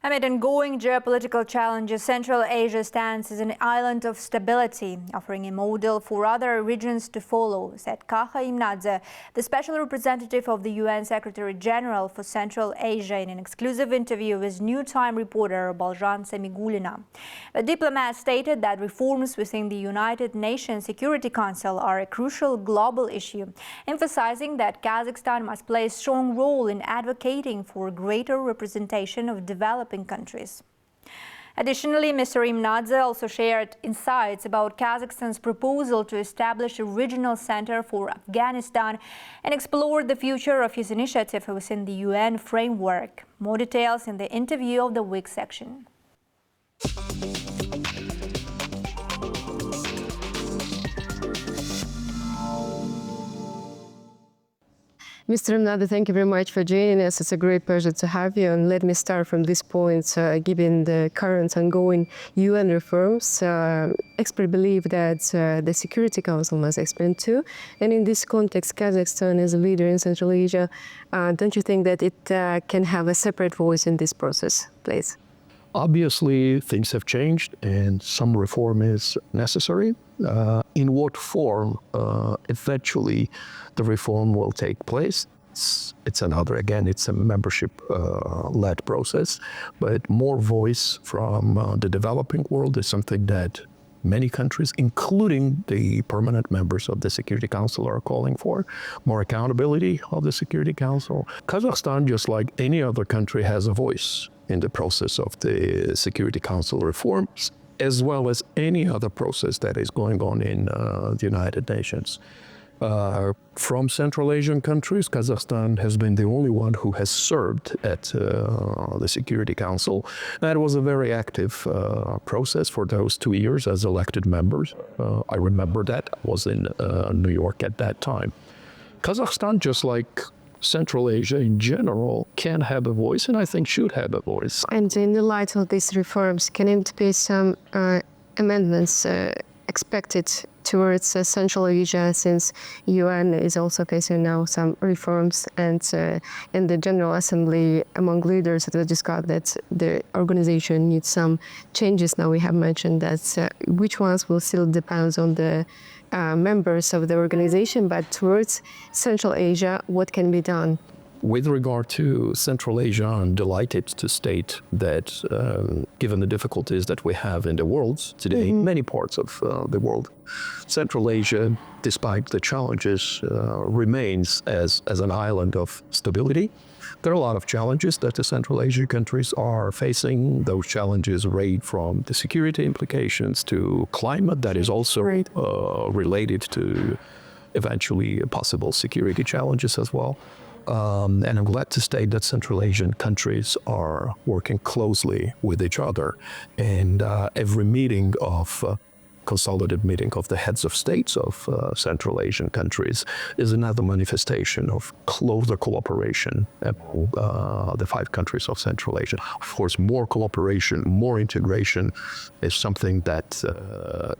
Amid ongoing geopolitical challenges, Central Asia stands as an island of stability, offering a model for other regions to follow, said Imandze, the special representative of the UN Secretary General for Central Asia, in an exclusive interview with New Time reporter Balzhan Semigulina. The diplomat stated that reforms within the United Nations Security Council are a crucial global issue, emphasizing that Kazakhstan must play a strong role in advocating for greater representation of developing countries. Additionally, Mr. Imandze also shared insights about Kazakhstan's proposal to establish a regional center for Afghanistan and explored the future of his initiative within the UN framework. More details in the interview of the week section. Mr. Imandze, thank you very much for joining us. It's a great pleasure to have you. And let me start from this point. Given the current ongoing UN reforms, experts believe that the Security Council must expand too. And in this context, Kazakhstan is a leader in Central Asia. Don't you think that it can have a separate voice in this process, please? Obviously, things have changed and some reform is necessary. In what form eventually the reform will take place? It's a membership-led process, but more voice from the developing world is something that many countries, including the permanent members of the Security Council, are calling for. More accountability of the Security Council. Kazakhstan, just like any other country, has a voice in the process of the Security Council reforms, as well as any other process that is going on in the United Nations. From Central Asian countries, Kazakhstan has been the only one who has served at the Security Council. That was a very active process for those 2 years as elected members. I remember that. I was in New York at that time. Kazakhstan, just like Central Asia in general, can have a voice, and I think should have a voice. And in the light of these reforms, can it be some amendments expected towards Central Asia, since UN is also facing now some reforms, and in the General Assembly among leaders it was discussed that the organization needs some changes. Now we have mentioned that which ones will still depend on the members of the organization, but towards Central Asia, what can be done? With regard to Central Asia, I'm delighted to state that given the difficulties that we have in the world today, many parts of the world, Central Asia, despite the challenges, remains as an island of stability. There are a lot of challenges that the Central Asian countries are facing. Those challenges range from the security implications to climate that is also related to eventually possible security challenges as well. And I'm glad to state that Central Asian countries are working closely with each other. And every meeting of consolidated meeting of the heads of states of Central Asian countries is another manifestation of closer cooperation among the 5 countries of Central Asia. Of course, more cooperation, more integration is something that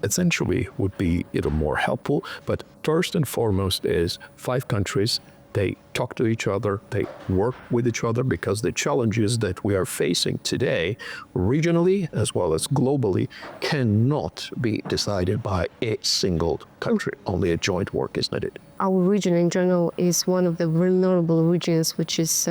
essentially would be even more helpful. But first and foremost is 5 countries. They talk to each other, they work with each other, because the challenges that we are facing today, regionally as well as globally, cannot be decided by a single country. Only a joint work is needed. Our region in general is one of the vulnerable regions which is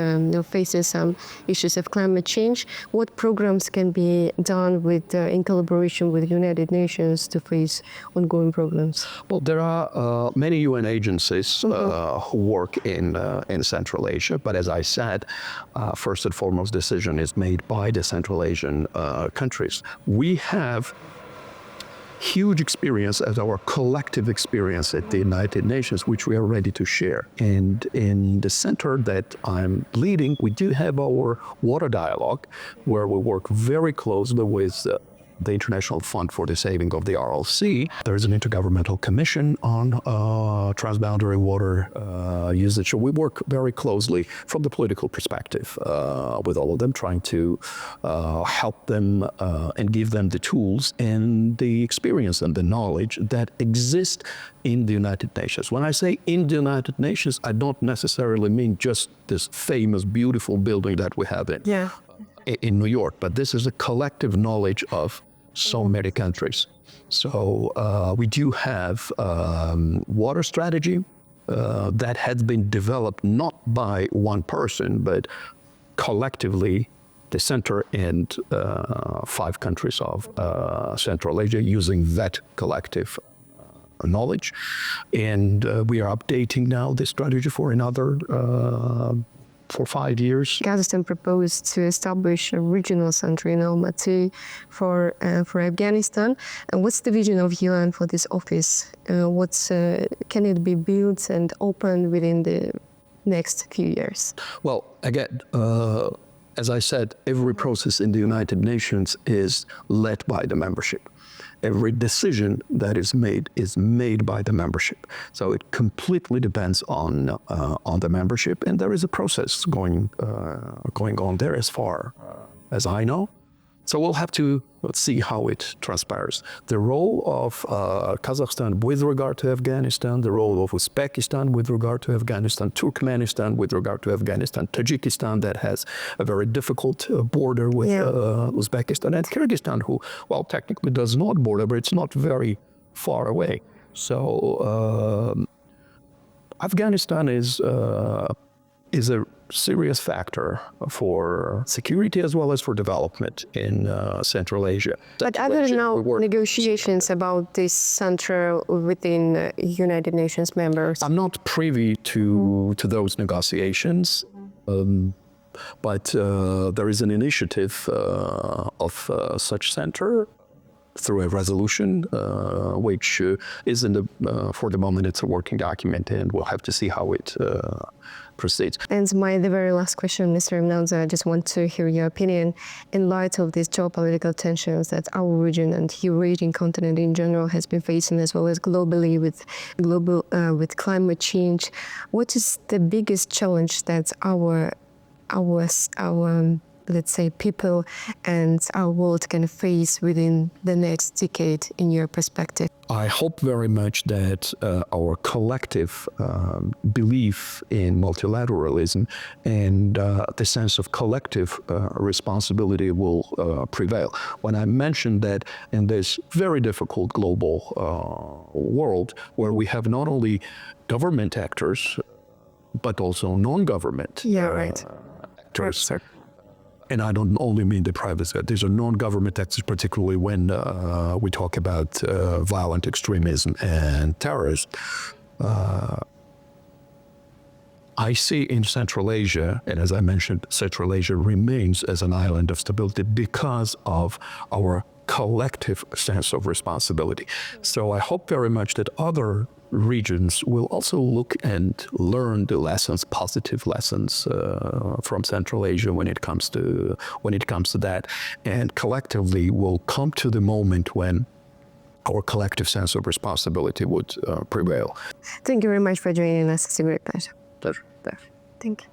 facing some issues of climate change. What programs can be done with in collaboration with the United Nations to face ongoing problems? Well, there are many UN agencies who work in Central Asia, but as I said, first and foremost decision is made by the Central Asian countries. We have huge experience as our collective experience at the United Nations, which we are ready to share. And in the center that I'm leading, we do have our water dialogue, where we work very closely with the International Fund for the Saving of the Aral Sea. There is an intergovernmental commission on transboundary water usage. So we work very closely from the political perspective with all of them, trying to help them and give them the tools and the experience and the knowledge that exist in the United Nations. When I say in the United Nations, I don't necessarily mean just this famous, beautiful building that we have in. in New York, but this is a collective knowledge of so many countries. So we do have water strategy that has been developed not by one person, but collectively the center and 5 countries of Central Asia using that collective knowledge. And we are updating now the strategy for another for 5 years. Kazakhstan proposed to establish a regional center in Almaty for Afghanistan. And what's the vision of UN for this office? Can it be built and opened within the next few years? Well, again, as I said, every process in the United Nations is led by the membership. Every decision that is made by the membership. So it completely depends on the membership, and there is a process going on there as far as I know. So we'll have to see how it transpires. The role of Kazakhstan with regard to Afghanistan, the role of Uzbekistan with regard to Afghanistan, Turkmenistan with regard to Afghanistan, Tajikistan that has a very difficult border with Uzbekistan, and Kyrgyzstan, who, well, technically does not border, but it's not very far away. So Afghanistan is a serious factor for security as well as for development in Central Asia. But are there now negotiations about this center within United Nations members? I'm not privy to those negotiations, but there is an initiative of such center through a resolution, which is for the moment, it's a working document, and we'll have to see how it proceeds. And the very last question, Mr. Imandze, I just want to hear your opinion in light of these geopolitical tensions that our region and Eurasian continent in general has been facing, as well as globally with climate change. What is the biggest challenge that our let's say, people and our world can face within the next decade, in your perspective? I hope very much that our collective belief in multilateralism and the sense of collective responsibility will prevail. When I mentioned that in this very difficult global world, where we have not only government actors, but also non-government actors. Right, and I don't only mean the private sector. These are non-government actors, particularly when we talk about violent extremism and terrorism. I see in Central Asia, and as I mentioned, Central Asia remains as an island of stability because of our collective sense of responsibility. So I hope very much that other regions will also look and learn the lessons, positive lessons from Central Asia when it comes to that, and collectively will come to the moment when our collective sense of responsibility would prevail. Thank you very much for joining us. It's a great pleasure. Pleasure. Thank you.